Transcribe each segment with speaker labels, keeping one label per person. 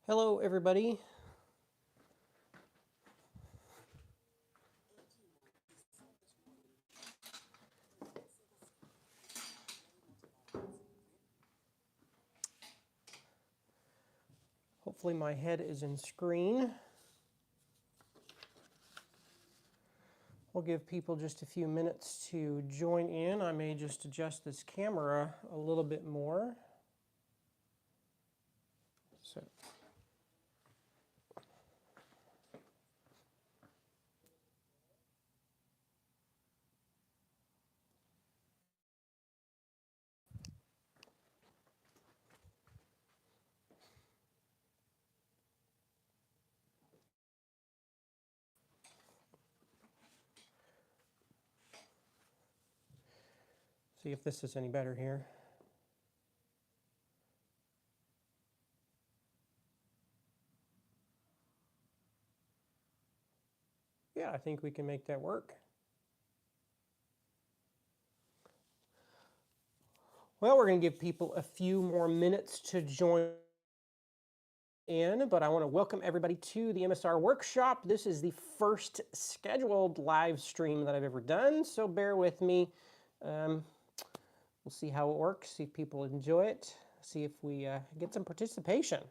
Speaker 1: Hello, everybody. Hopefully my head is in screen. We'll give people just a few minutes to join in. I may just adjust this camera a little bit more. See if this is any better here. Yeah, I think we can make that work. Well, we're going to give people a few more minutes to join in, but I want to welcome everybody to the MSR workshop. This is the first scheduled live stream that I've ever done, so bear with me. We'll see how it works, see if people enjoy it, see if we get some participation.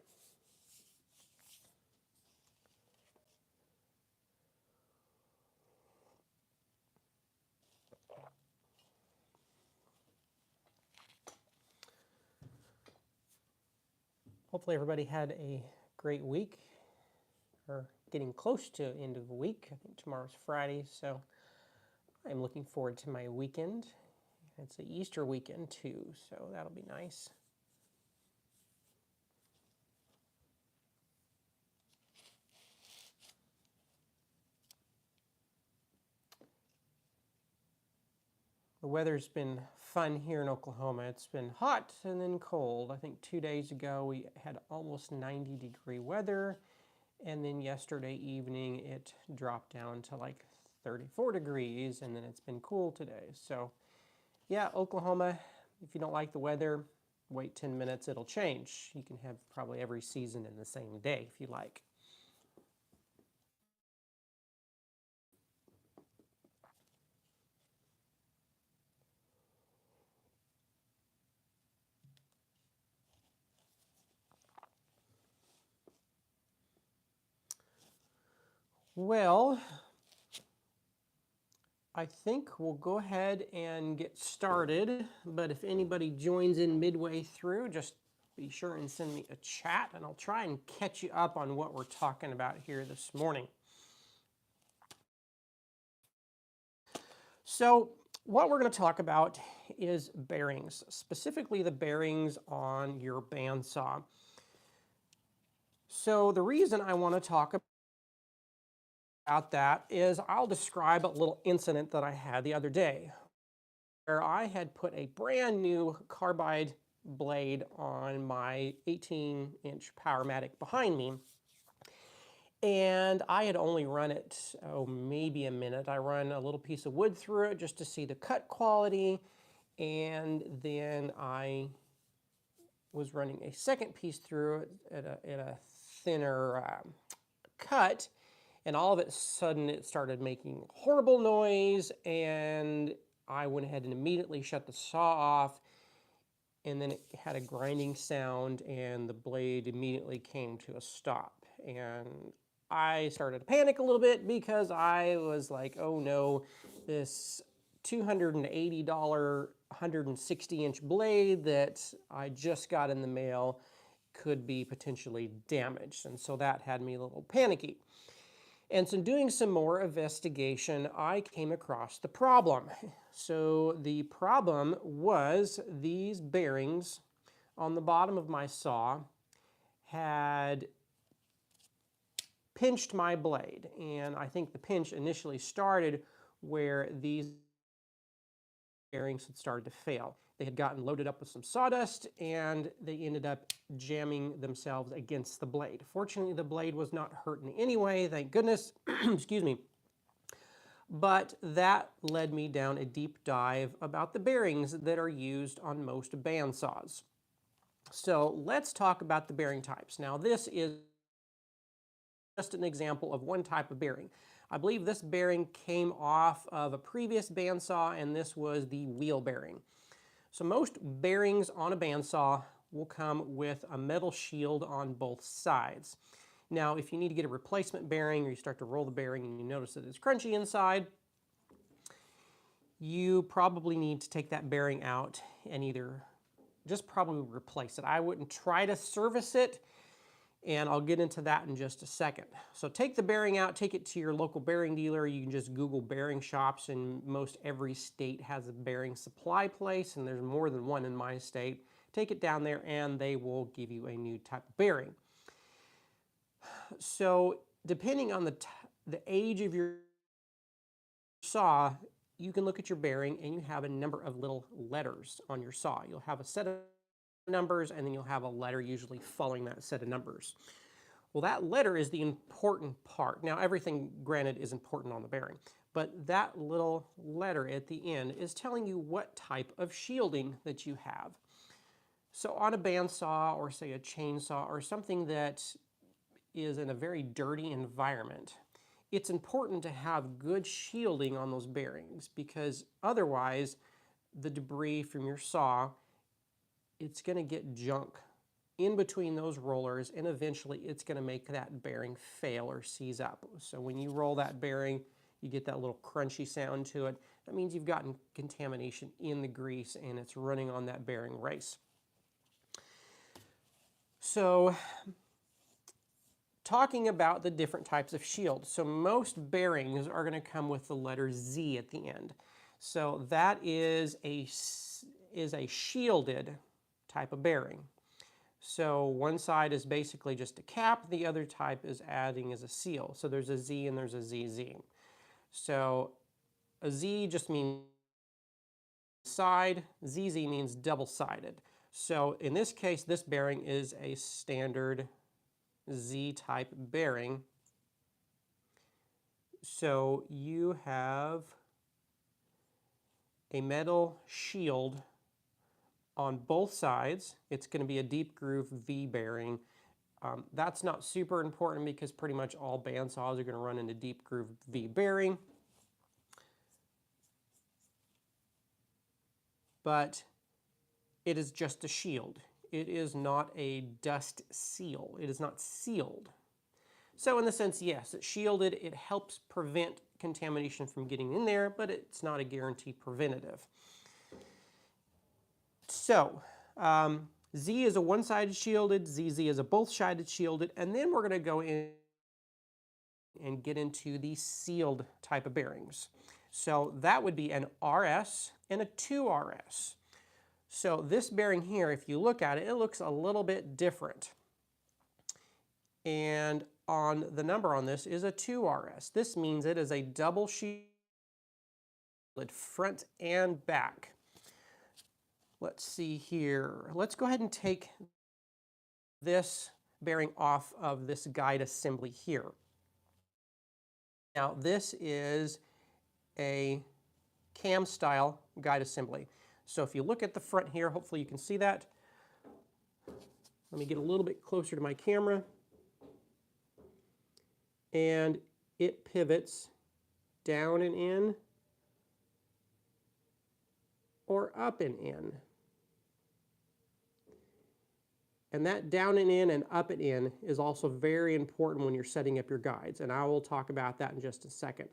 Speaker 1: Hopefully everybody had a great week, or getting close to end of the week. I think tomorrow's Friday, so I'm looking forward to my weekend. It's the Easter weekend too, so that'll be nice. The weather's been fun here in Oklahoma. It's been hot and then cold. I think 2 days ago we had almost 90-degree weather, and then yesterday evening it dropped down to like 34 degrees, and then it's been cool today. So yeah, Oklahoma, if you don't like the weather, wait 10 minutes, it'll change. You can have probably every season in the same day if you like. Well, I think we'll go ahead and get started, but if anybody joins in midway through, just be sure and send me a chat, and I'll try and catch you up on what we're talking about here this morning. So what we're going to talk about is bearings, specifically the bearings on your bandsaw. So the reason I want to talk about that is I'll describe a little incident that I had the other day where I had put a brand new carbide blade on my 18-inch Powermatic behind me. And I had only run it, maybe a minute. I run a little piece of wood through it just to see the cut quality. And then I was running a second piece through it at a thinner cut. And all of a sudden it started making horrible noise. And I went ahead and immediately shut the saw off. And then it had a grinding sound, and the blade immediately came to a stop. And I started to panic a little bit because I was like, oh no, this $280 160-inch blade that I just got in the mail could be potentially damaged. And so that had me a little panicky. And so doing some more investigation, I came across the problem. So the problem was these bearings on the bottom of my saw had pinched my blade. And I think the pinch initially started where these bearings had started to fail. They had gotten loaded up with some sawdust, and they ended up jamming themselves against the blade. Fortunately, the blade was not hurt in any way, thank goodness. Excuse me. But that led me down a deep dive about the bearings that are used on most bandsaws. So let's talk about the bearing types. Now this is just an example of one type of bearing. I believe this bearing came off of a previous bandsaw, and this was the wheel bearing. So most bearings on a bandsaw will come with a metal shield on both sides. Now, if you need to get a replacement bearing or you start to roll the bearing and you notice that it's crunchy inside, you probably need to take that bearing out and either just probably replace it. I wouldn't try to service it, and I'll get into that in just a second. So take the bearing out, take it to your local bearing dealer. You can just Google bearing shops, and most every state has a bearing supply place, and there's more than one in my state. Take it down there and they will give you a new type of bearing. So depending on the age of your saw, you can look at your bearing and you have a number of little letters on your saw. You'll have a set of numbers and then you'll have a letter usually following that set of numbers. Well, that letter is the important part. Now, everything, granted, is important on the bearing, but that little letter at the end is telling you what type of shielding that you have. So on a bandsaw or say a chainsaw or something that is in a very dirty environment, it's important to have good shielding on those bearings, because otherwise the debris from your saw, it's going to get junk in between those rollers, and eventually it's going to make that bearing fail or seize up. So when you roll that bearing, you get that little crunchy sound to it. That means you've gotten contamination in the grease and it's running on that bearing race. So talking about the different types of shields. So most bearings are going to come with the letter Z at the end. So that is a shielded type of bearing. So one side is basically just a cap, the other type is adding as a seal. So there's a Z and there's a ZZ. So a Z just means side, ZZ means double-sided. So in this case, this bearing is a standard Z-type bearing. So you have a metal shield on both sides. It's going to be a deep groove V bearing. That's not super important because pretty much all bandsaws are going to run into deep groove V bearing. But it is just a shield. It is not a dust seal. It is not sealed. So in the sense, yes, it's shielded. It helps prevent contamination from getting in there, but it's not a guaranteed preventative. So Z is a one-sided shielded, ZZ is a both-sided shielded, and then we're going to go in and get into the sealed type of bearings. So that would be an RS and a 2RS. So this bearing here, if you look at it, it looks a little bit different. And on the number on this is a 2RS. This means it is a double shielded front and back. Let's see here. Let's go ahead and take this bearing off of this guide assembly here. Now this is a cam style guide assembly. So if you look at the front here, hopefully you can see that. Let me get a little bit closer to my camera. And it pivots down and in or up and in. And that down and in and up and in is also very important when you're setting up your guides, and I will talk about that in just a second.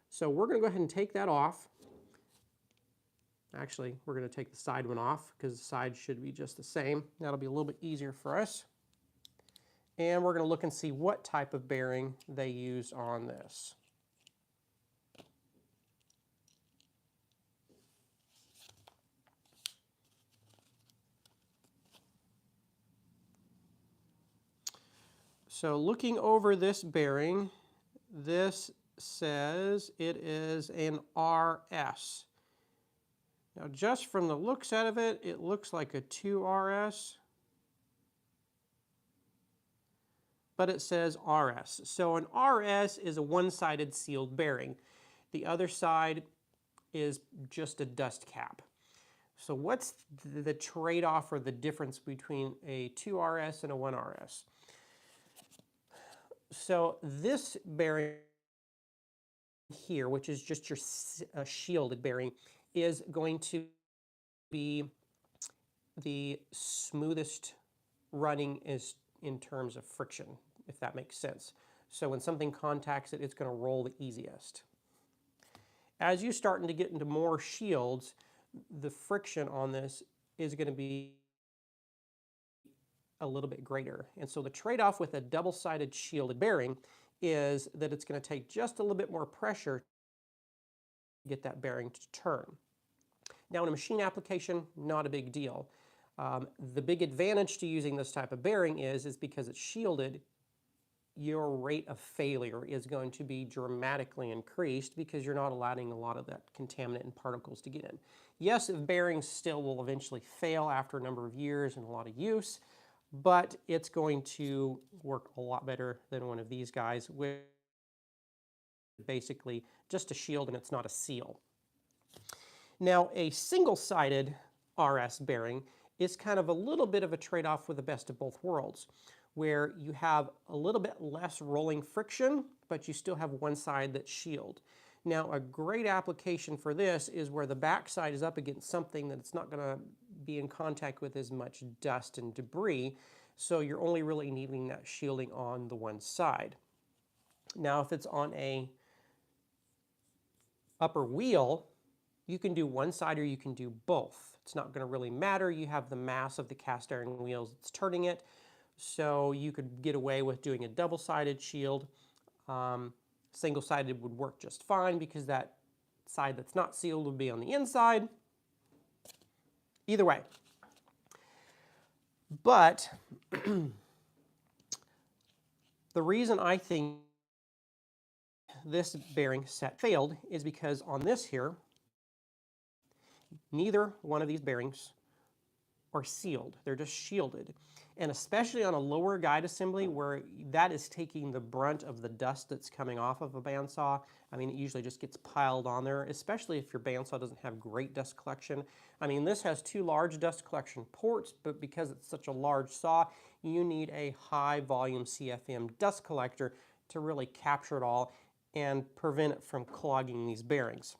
Speaker 1: So we're going to go ahead and take that off. Actually, we're going to take the side one off because the side should be just the same. That'll be a little bit easier for us. And we're going to look and see what type of bearing they use on this. So looking over this bearing, this says it is an RS. Now just from the looks out of it, it looks like a 2RS. But it says RS. So an RS is a one-sided sealed bearing. The other side is just a dust cap. So what's the trade-off or the difference between a 2RS and a 1RS? So this bearing here, which is just your shielded bearing, is going to be the smoothest running is in terms of friction, if that makes sense. So when something contacts it, it's going to roll the easiest. As you're starting to get into more shields, the friction on this is going to be a little bit greater. And so the trade-off with a double-sided shielded bearing is that it's going to take just a little bit more pressure to get that bearing to turn. Now in a machine application, not a big deal. The big advantage to using this type of bearing is because it's shielded, your rate of failure is going to be dramatically increased because you're not allowing a lot of that contaminant and particles to get in. Yes, bearings still will eventually fail after a number of years and a lot of use, but it's going to work a lot better than one of these guys with basically just a shield and it's not a seal. Now a single-sided RS bearing is kind of a little bit of a trade-off with the best of both worlds, where you have a little bit less rolling friction, but you still have one side that's shielded. Now a great application for this is where the back side is up against something that it's not going to be in contact with as much dust and debris, so you're only really needing that shielding on the one side. Now if it's on a upper wheel, you can do one side or you can do both. It's not going to really matter. You have the mass of the cast iron wheels that's turning it, so you could get away with doing a double-sided shield. Single-sided would work just fine because that side that's not sealed would be on the inside. Either way. But the reason I think this bearing set failed is because on this here, neither one of these bearings are sealed. They're just shielded. And especially on a lower guide assembly where that is taking the brunt of the dust that's coming off of a bandsaw, I mean, it usually just gets piled on there, especially if your bandsaw doesn't have great dust collection. I mean, this has two large dust collection ports, but because it's such a large saw, you need a high volume CFM dust collector to really capture it all and prevent it from clogging these bearings.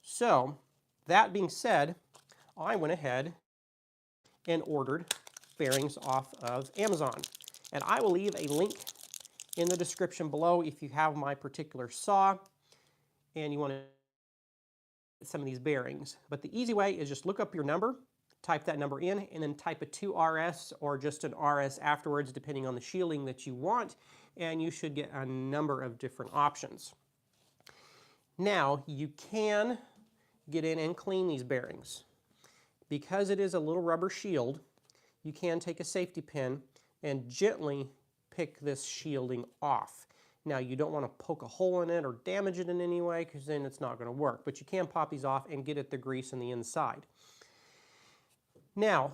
Speaker 1: So, that being said, I went ahead and ordered bearings off of Amazon. And I will leave a link in the description below if you have my particular saw and you want to get some of these bearings. But the easy way is just look up your number, type that number in, and then type a 2RS or just an RS afterwards depending on the shielding that you want, and you should get a number of different options. Now, you can get in and clean these bearings. Because it is a little rubber shield, you can take a safety pin and gently pick this shielding off. Now you don't want to poke a hole in it or damage it in any way because then it's not going to work, but you can pop these off and get at the grease on the inside. Now,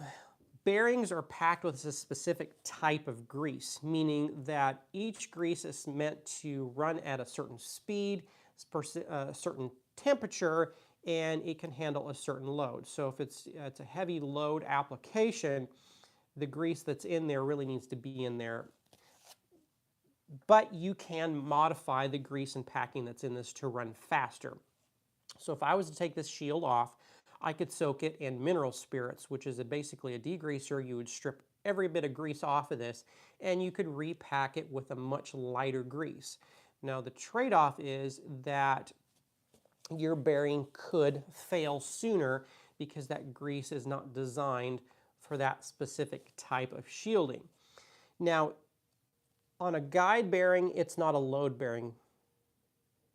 Speaker 1: bearings are packed with a specific type of grease, meaning that each grease is meant to run at a certain speed, a certain temperature, and it can handle a certain load. So if it's a heavy load application, the grease that's in there really needs to be in there. But you can modify the grease and packing that's in this to run faster. So if I was to take this shield off, I could soak it in mineral spirits, which is basically a degreaser. You would strip every bit of grease off of this, and you could repack it with a much lighter grease. Now the trade-off is that your bearing could fail sooner because that grease is not designed for that specific type of shielding. Now, on a guide bearing, it's not a load bearing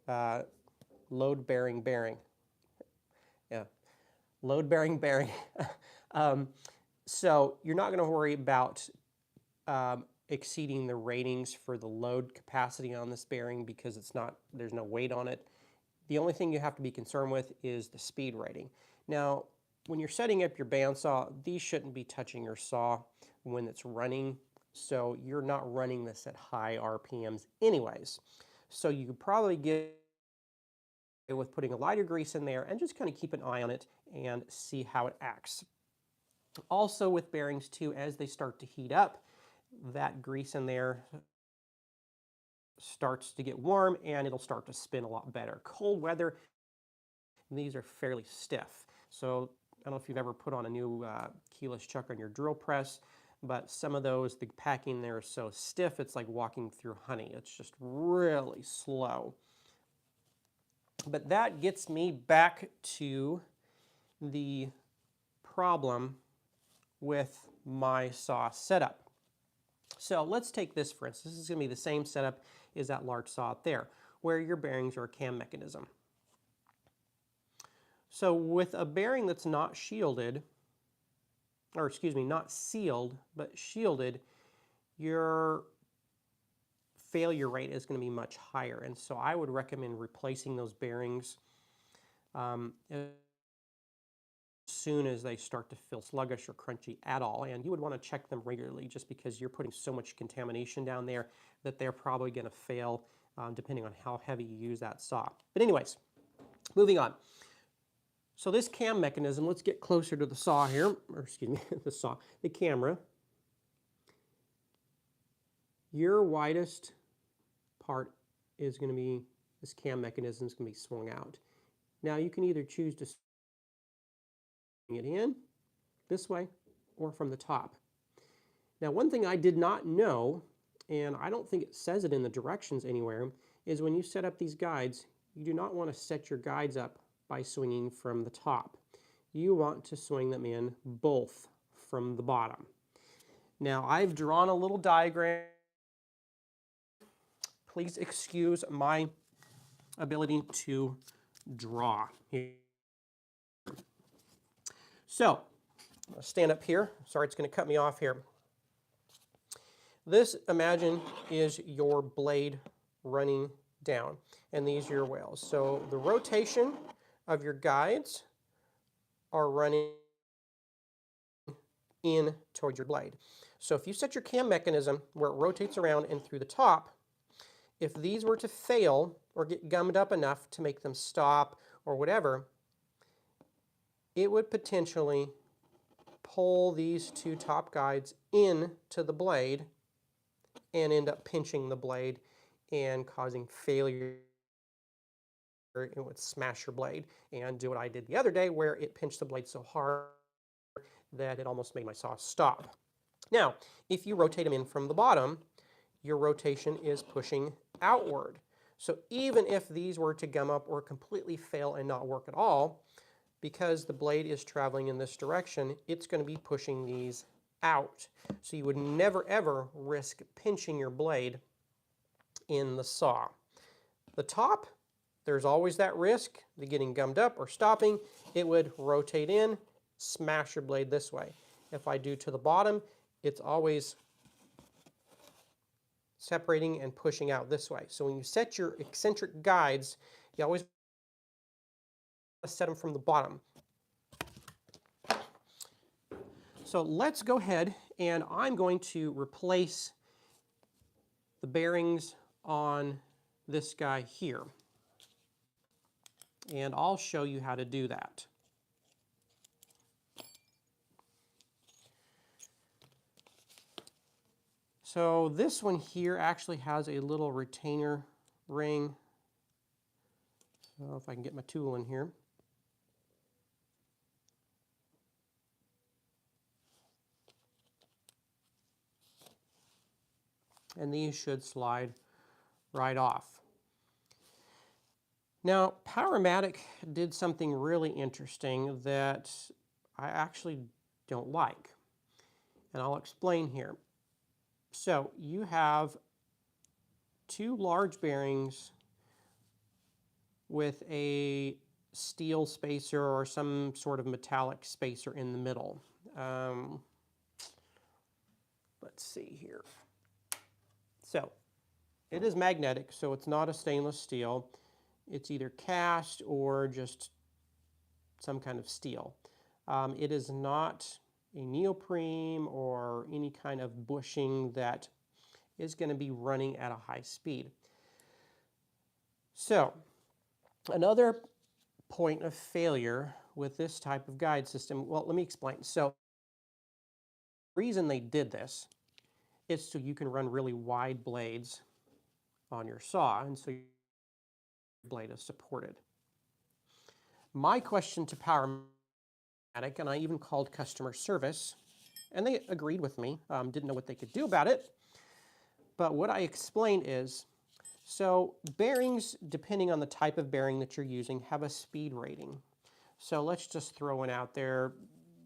Speaker 1: bearing. Yeah, load bearing bearing. So you're not going to worry about exceeding the ratings for the load capacity on this bearing because there's no weight on it. The only thing you have to be concerned with is the speed rating. Now, when you're setting up your bandsaw, these shouldn't be touching your saw when it's running, so you're not running this at high RPMs anyways. So you could probably get with putting a lighter grease in there and just kind of keep an eye on it and see how it acts. Also with bearings too, as they start to heat up, that grease in there starts to get warm and it'll start to spin a lot better. Cold weather, these are fairly stiff. So I don't know if you've ever put on a new keyless chuck on your drill press, but some of those, the packing there is so stiff, it's like walking through honey. It's just really slow. But that gets me back to the problem with my saw setup. So let's take this for instance. This is going to be the same setup as that large saw out there, where your bearings are a cam mechanism. So with a bearing that's not shielded, or excuse me, not sealed, but shielded, your failure rate is going to be much higher. And so I would recommend replacing those bearings as soon as they start to feel sluggish or crunchy at all. And you would want to check them regularly just because you're putting so much contamination down there that they're probably going to fail depending on how heavy you use that saw. But anyways, moving on. So this cam mechanism, let's get closer to the saw here, or excuse me, the camera. Your widest part is going to be, this cam mechanism is going to be swung out. Now you can either choose to swing it in this way or from the top. Now one thing I did not know, and I don't think it says it in the directions anywhere, is when you set up these guides, you do not want to set your guides up by swinging from the top. You want to swing them in both from the bottom. Now I've drawn a little diagram. Please excuse my ability to draw here. So, I'll stand up here. Sorry, it's going to cut me off here. This, imagine, is your blade running down, and these are your whales. So the rotation of your guides are running in towards your blade. So if you set your cam mechanism where it rotates around and through the top, if these were to fail or get gummed up enough to make them stop or whatever, it would potentially pull these two top guides into the blade and end up pinching the blade and causing failure. It would smash your blade and do what I did the other day where it pinched the blade so hard that it almost made my saw stop. Now, if you rotate them in from the bottom, your rotation is pushing outward. So even if these were to gum up or completely fail and not work at all, because the blade is traveling in this direction, it's going to be pushing these out. So you would never ever risk pinching your blade in the saw. The top, there's always that risk of getting gummed up or stopping. It would rotate in, smash your blade this way. If I do to the bottom, it's always separating and pushing out this way. So when you set your eccentric guides, you always set them from the bottom. So let's go ahead and I'm going to replace the bearings on this guy here. And I'll show you how to do that. So this one here actually has a little retainer ring. So if I can get my tool in here. And these should slide right off. Now, Powermatic did something really interesting that I actually don't like, and I'll explain here. So you have two large bearings with a steel spacer or some sort of metallic spacer in the middle. Let's see here. So it is magnetic, so it's not a stainless steel. It's either cast or just some kind of steel. It is not a neoprene or any kind of bushing that is going to be running at a high speed. So Another point of failure with this type of guide system, well, let me explain. So the reason they did this is so you can run really wide blades on your saw, and so your blade is supported. My question to Powermatic, and I even called customer service, and they agreed with me, didn't know what they could do about it, but what I explained is, so bearings, depending on the type of bearing that you're using, have a speed rating. So let's just throw one out there.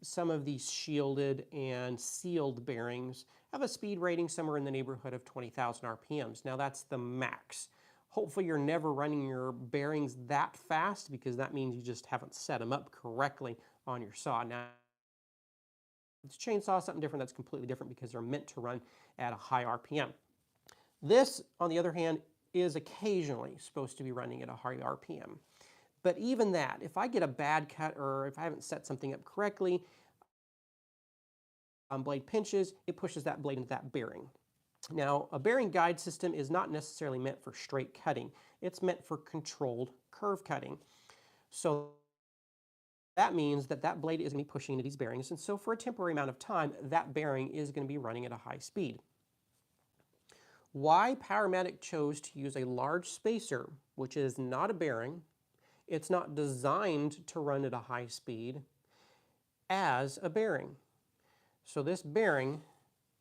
Speaker 1: Some of these shielded and sealed bearings have a speed rating somewhere in the neighborhood of 20,000 RPMs. Now that's the max. Hopefully you're never running your bearings that fast, because that means you just haven't set them up correctly on your saw. Now, this chainsaw is something different, that's completely different because they're meant to run at a high RPM. This, on the other hand, is occasionally supposed to be running at a high RPM. But even that, if I get a bad cut or if I haven't set something up correctly, blade pinches, it pushes that blade into that bearing. Now, a bearing guide system is not necessarily meant for straight cutting. It's meant for controlled curve cutting. So that means that that blade is going to be pushing into these bearings, and so for a temporary amount of time, that bearing is going to be running at a high speed. Why Powermatic chose to use a large spacer, which is not a bearing, it's not designed to run at a high speed, as a bearing. So this bearing,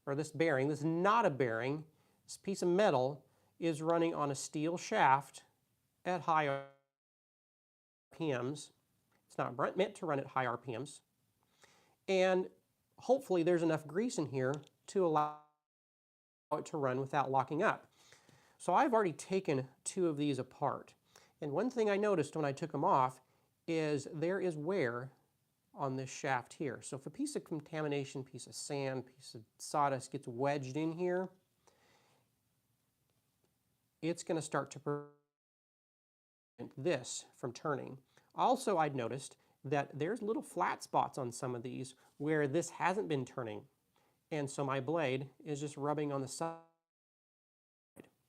Speaker 1: or this bearing, this is not a bearing, this piece of metal is running on a steel shaft at high RPMs. It's not meant to run at high RPMs. And hopefully there's enough grease in here to allow it to run without locking up. So I've already taken two of these apart. And one thing I noticed when I took them off is there is wear on this shaft here. So if a piece of contamination, piece of sand, piece of sawdust gets wedged in here, it's going to start to prevent this from turning. Also, I'd noticed that there's little flat spots on some of these where this hasn't been turning. And so my blade is just rubbing on the side.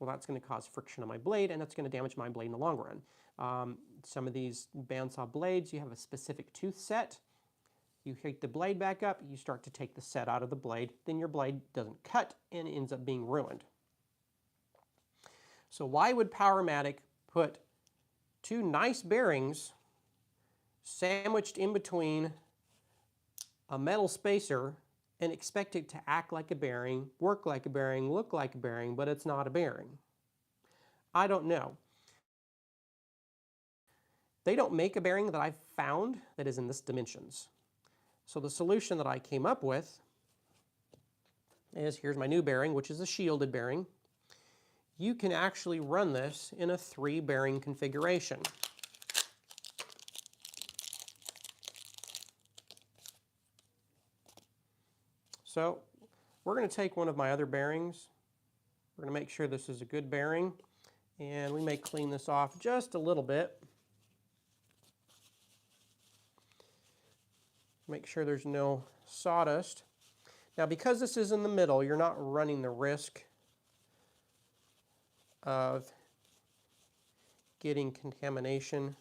Speaker 1: Well, that's going to cause friction on my blade, and that's going to damage my blade in the long run. Some of these bandsaw blades, you have a specific tooth set. You heat the blade back up, you start to take the set out of the blade, then your blade doesn't cut and ends up being ruined. So why would Powermatic put two nice bearings sandwiched in between a metal spacer and expect it to act like a bearing, work like a bearing, look like a bearing, but it's not a bearing? I don't know. They don't make a bearing that I've found that is in this dimensions. So the solution that I came up with is, here's my new bearing, which is a shielded bearing. You can actually run this in a 3-bearing configuration. So we're going to take one of my other bearings. We're going to make sure this is a good bearing, and we may clean this off just a little bit. Make sure there's no sawdust. Now, because this is in the middle, you're not running the risk of getting contamination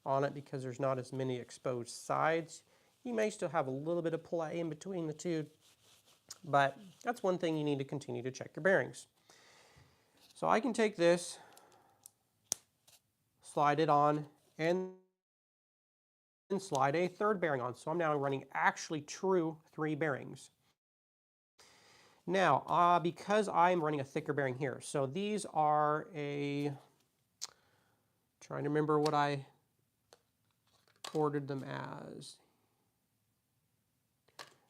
Speaker 1: on it because there's not as many exposed sides. You may still have a little bit of play in between the two, but that's one thing you need to continue to check your bearings. So I can take this, slide it on, and slide a 3rd bearing on. So I'm now running actually true 3 bearings. Now, because I'm running a thicker bearing here, so these are trying to remember what I ordered them as.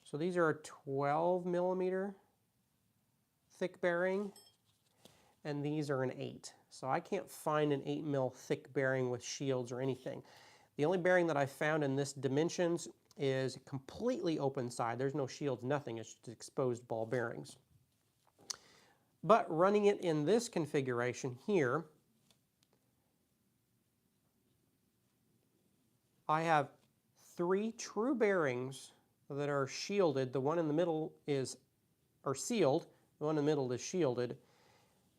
Speaker 1: So these are a 12 millimeter thick bearing, and these are an 8. So I can't find an 8 mil thick bearing with shields or anything. The only bearing that I found in this dimensions is completely open side. There's no shields, nothing. It's just exposed ball bearings. But running it in this configuration here, I have 3 true bearings that are shielded. The one in the middle are sealed. The one in the middle is shielded.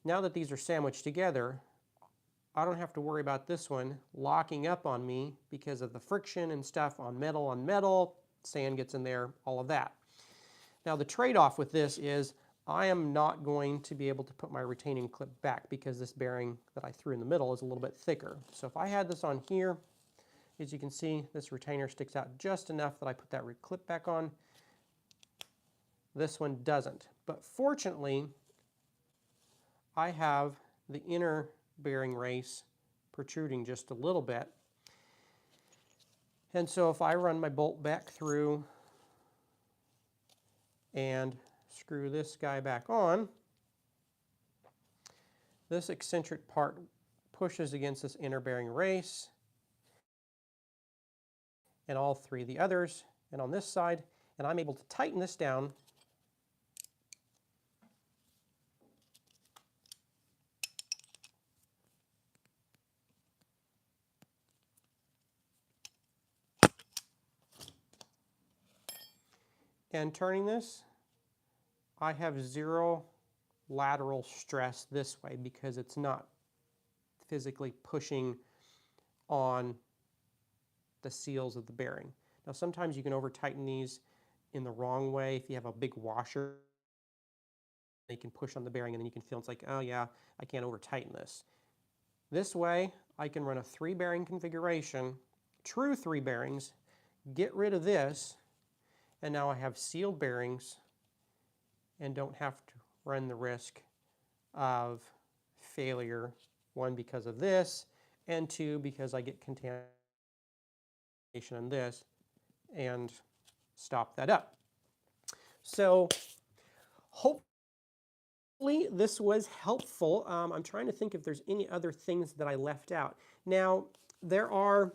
Speaker 1: Now that these are sandwiched together, I don't have to worry about this one locking up on me because of the friction and stuff on metal, sand gets in there, all of that. Now the trade-off with this is I am not going to be able to put my retaining clip back because this bearing that I threw in the middle is a little bit thicker. So if I had this on here, as you can see, this retainer sticks out just enough that I put that clip back on. This one doesn't. But fortunately, I have the inner bearing race protruding just a little bit. And so if I run my bolt back through and screw this guy back on, this eccentric part pushes against this inner bearing race and all three of the others, and on this side, and I'm able to tighten this down and turning this, I have zero lateral stress this way because it's not physically pushing on the seals of the bearing. Now sometimes you can over tighten these in the wrong way. If you have a big washer, they can push on the bearing and then you can feel it's like, oh yeah, I can't over tighten this. This way I can run a 3 bearing configuration, true 3 bearings, get rid of this, and now I have sealed bearings and don't have to run the risk of failure, 1 because of this, and 2 because I get contamination in this and stop that up. So hopefully this was helpful. I'm trying to think if there's any other things that I left out. Now there are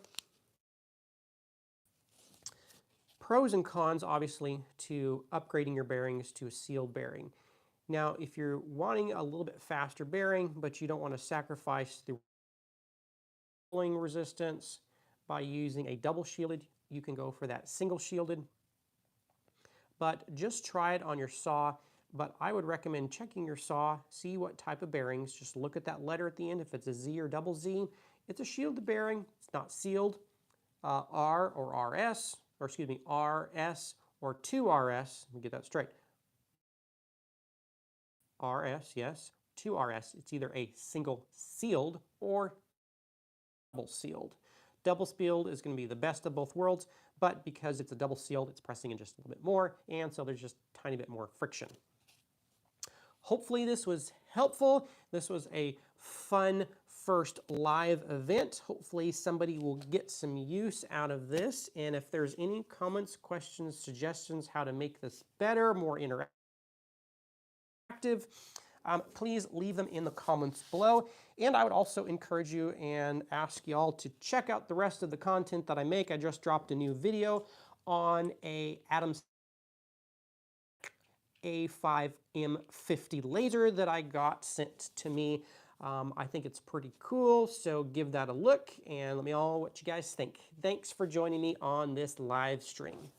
Speaker 1: pros and cons, obviously, to upgrading your bearings to a sealed bearing. Now, if you're wanting a little bit faster bearing, but you don't want to sacrifice the rolling resistance by using a double shielded, you can go for that single shielded. But just try it on your saw. But I would recommend checking your saw, see what type of bearings. Just look at that letter at the end. If it's a Z or double Z, it's a shielded bearing. It's not sealed. R or RS, or excuse me, RS or 2RS. Let me get that straight. RS, yes, 2RS. It's either a single sealed or double sealed. Double sealed is going to be the best of both worlds, but because it's a double sealed, it's pressing in just a little bit more, and so there's just a tiny bit more friction. Hopefully this was helpful. This was a fun first live event. Hopefully somebody will get some use out of this, and if there's any comments, questions, suggestions how to make this better, more interactive, please leave them in the comments below. And I would also encourage you and ask y'all to check out the rest of the content that I make. I just dropped a new video on a Adams A5M50 laser that I got sent to me. I think it's pretty cool, so give that a look and let me know what you guys think. Thanks for joining me on this live stream.